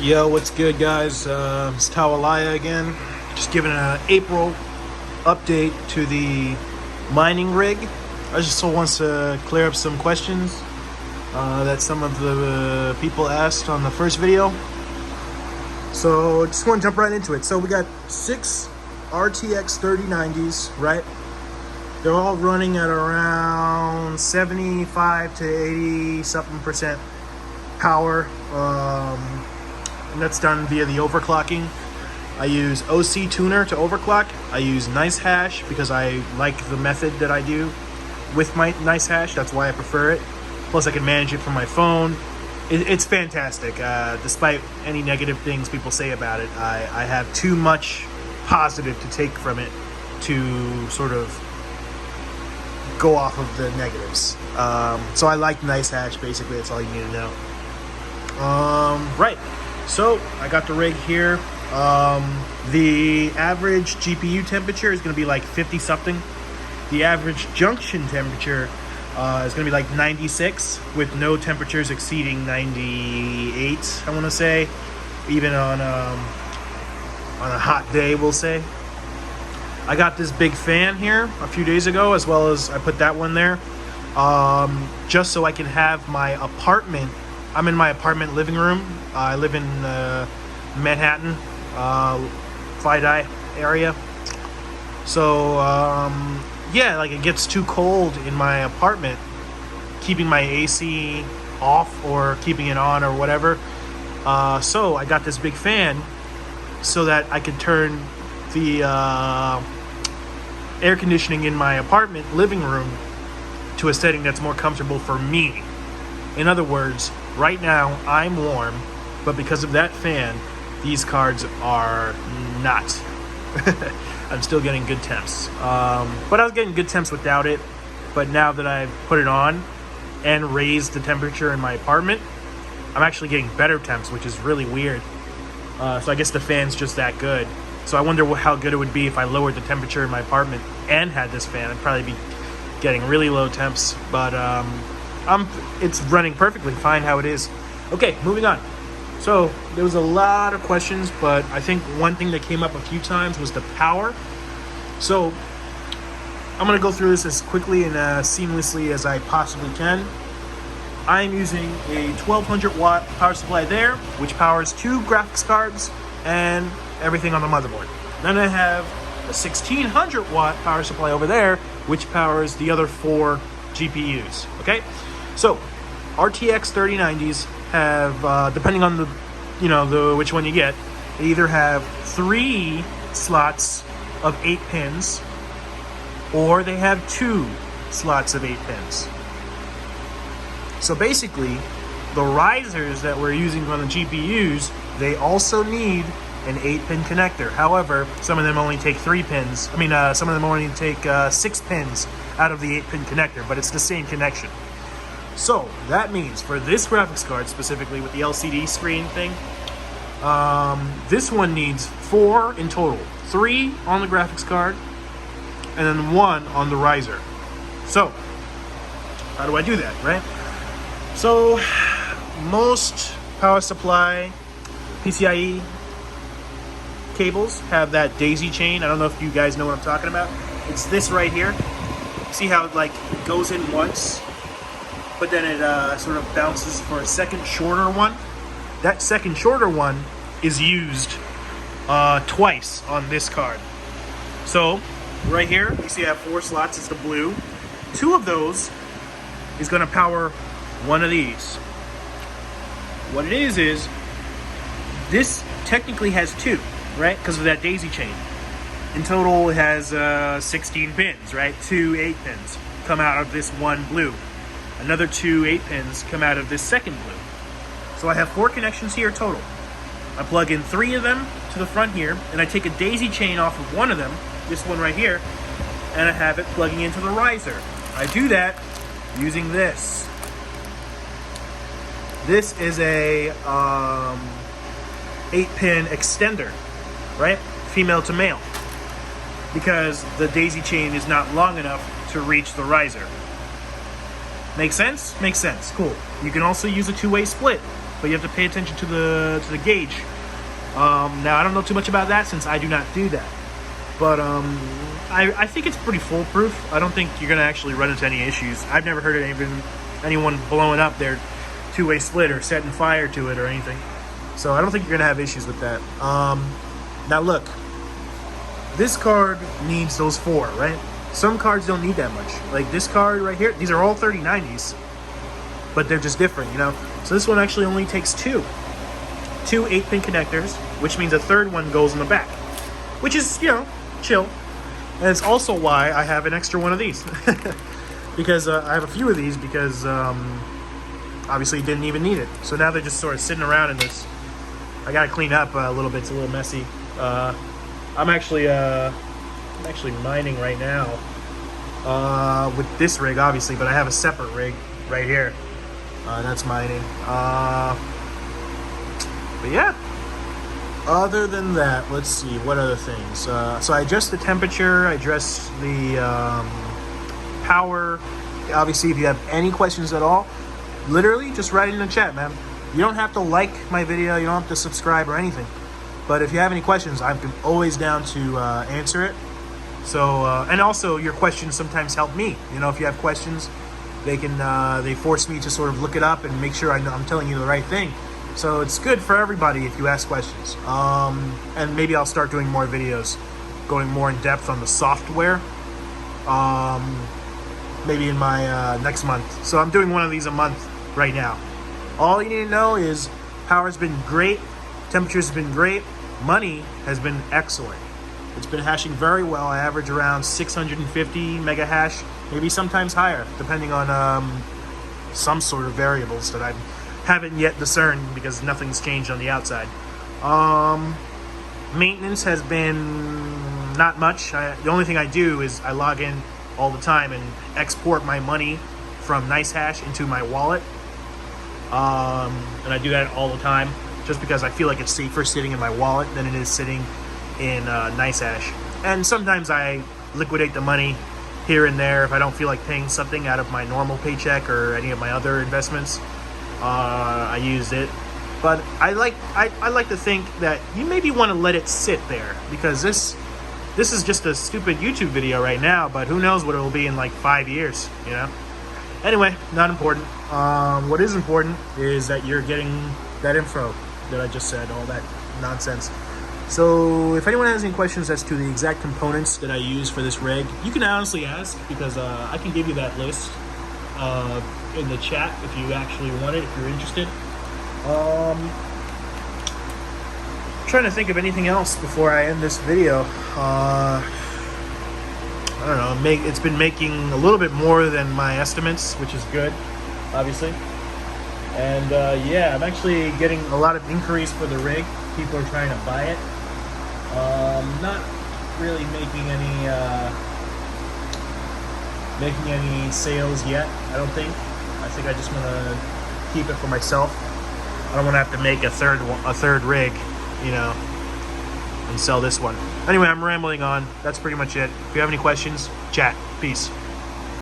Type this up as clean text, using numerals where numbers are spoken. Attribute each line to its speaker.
Speaker 1: Yo, what's good, guys? It's Tawalaya again. Just giving an April update to the mining rig. I just wants to clear up some questions that some of the people asked on the first video. So just want to jump right into it. So we got 6 RTX 3090s, right? They're all running at around 75 to 80 something percent power. And that's done via the overclocking. I use OC Tuner to overclock. I use NiceHash because I like the method that I do with my NiceHash. That's why I prefer it. Plus I can manage it from my phone. It's fantastic. Despite any negative things people say about it, I have too much positive to take from it to sort of go off of the negatives. So I like NiceHash, basically. That's all you need to know. Right. So I got the rig here. The average GPU temperature is going to be like 50 something. The average junction temperature is going to be like 96, with no temperatures exceeding 98. I want to say, even on a hot day, we'll say. I got this big fan here a few days ago, as well as I put that one there, just so I can have my apartment. I'm in my apartment living room. I live in Manhattan, Fidei area. So, yeah, like it gets too cold in my apartment, keeping my AC off or keeping it on or whatever. So I got this big fan so that I could turn the air conditioning in my apartment living room to a setting that's more comfortable for me. In other words, right now I'm warm, but because of that fan, these cards are not. I'm still getting good temps. But I was getting good temps without it. But now that I've put it on and raised the temperature in my apartment, I'm actually getting better temps, which is really weird. So I guess the fan's just that good. So I wonder how good it would be if I lowered the temperature in my apartment and had this fan. I'd probably be getting really low temps. But it's running perfectly fine how it is. Okay, moving on. So there was a lot of questions, but I think one thing that came up a few times was the power. So I'm going to go through this as quickly and seamlessly as I possibly can. I'm using a 1200 watt power supply there, which powers 2 graphics cards and everything on the motherboard. Then I have a 1600 watt power supply over there, which powers the other 4 GPUs. Okay, so RTX 3090s have, depending on the which one you get, they either have 3 slots of 8 pins, or they have 2 slots of 8 pins. So basically, the risers that we're using on the GPUs, they also need an 8-pin connector. However, some of them only take 3 pins. Some of them only take 6 pins out of the 8-pin connector, but it's the same connection. So that means for this graphics card specifically with the LCD screen thing, this one needs 4 in total. 3 on the graphics card and then 1 on the riser. So how do I do that, right? So most power supply PCIe cables have that daisy chain. I don't know if you guys know what I'm talking about. It's this right here. See how it goes in once, but then it sort of bounces for a second shorter one. That second shorter one is used twice on this card. So right here, you see I have 4 slots. It's the blue. 2 of those is going to power one of these. What it is this technically has 2, right? Because of that daisy chain. In total, it has 16 pins, right? 2 8 pins come out of this one blue. Another 2 8 pins come out of this second blue. So I have 4 connections here total. I plug in 3 of them to the front here, and I take a daisy chain off of one of them, this one right here, and I have it plugging into the riser. I do that using this. This is a 8-pin extender, right? Female to male. Because the daisy chain is not long enough to reach the riser. Make sense? Makes sense. Cool. You can also use a 2-way split. but you have to pay attention to the gauge. Now I don't know too much about that since I do not do that, but I think it's pretty foolproof. I don't think you're gonna actually run into any issues. I've never heard of anyone blowing up their two-way split or setting fire to it or anything. So I don't think you're gonna have issues with that. Now look, this card needs those 4, right? Some cards don't need that much. Like this card right here, these are all 3090s, but they're just different, you know? So this one actually only takes two 8-pin connectors, which means a third one goes in the back, which is, you know, chill. And it's also why I have an extra one of these. Because I have a few of these because obviously didn't even need it. So now they're just sort of sitting around in this. I gotta clean up a little bit, it's a little messy. I'm actually mining right now with this rig, obviously, but I have a separate rig right here. That's mining. But yeah, other than that, let's see, what other things? So I adjust the temperature, I adjust the power. Obviously, if you have any questions at all, literally just write it in the chat, man. You don't have to like my video, you don't have to subscribe or anything. But if you have any questions, I'm always down to answer it. So, and also your questions sometimes help me. You know, if you have questions, they force me to sort of look it up and make sure I'm telling you the right thing. So it's good for everybody if you ask questions. And maybe I'll start doing more videos, going more in depth on the software. Maybe in my next month. So I'm doing one of these a month right now. All you need to know is power's been great, temperature's been great, money has been excellent. It's been hashing very well. I average around 650 mega hash, maybe sometimes higher, depending on some sort of variables that I haven't yet discerned because nothing's changed on the outside. Maintenance has been not much. The only thing I do is I log in all the time and export my money from NiceHash into my wallet. And I do that all the time just because I feel like it's safer sitting in my wallet than it is sitting in NiceHash. And sometimes I liquidate the money here and there if I don't feel like paying something out of my normal paycheck or any of my other investments. I use it, but I like to think that you maybe want to let it sit there because this is just a stupid YouTube video right now, but who knows what it will be in like 5 years, you know? Anyway, not important. What is important is that you're getting that info that I just said, all that nonsense. So if anyone has any questions as to the exact components that I use for this rig, you can honestly ask because I can give you that list in the chat if you actually want it, if you're interested. I'm trying to think of anything else before I end this video. I don't know, it's been making a little bit more than my estimates, which is good, obviously. And yeah, I'm actually getting a lot of inquiries for the rig. People are trying to buy it. Not really making any sales yet, I don't think. I think I just want to keep it for myself. I don't want to have to make a third rig, you know, and sell this one. Anyway, I'm rambling on. That's pretty much it. If you have any questions, chat. Peace.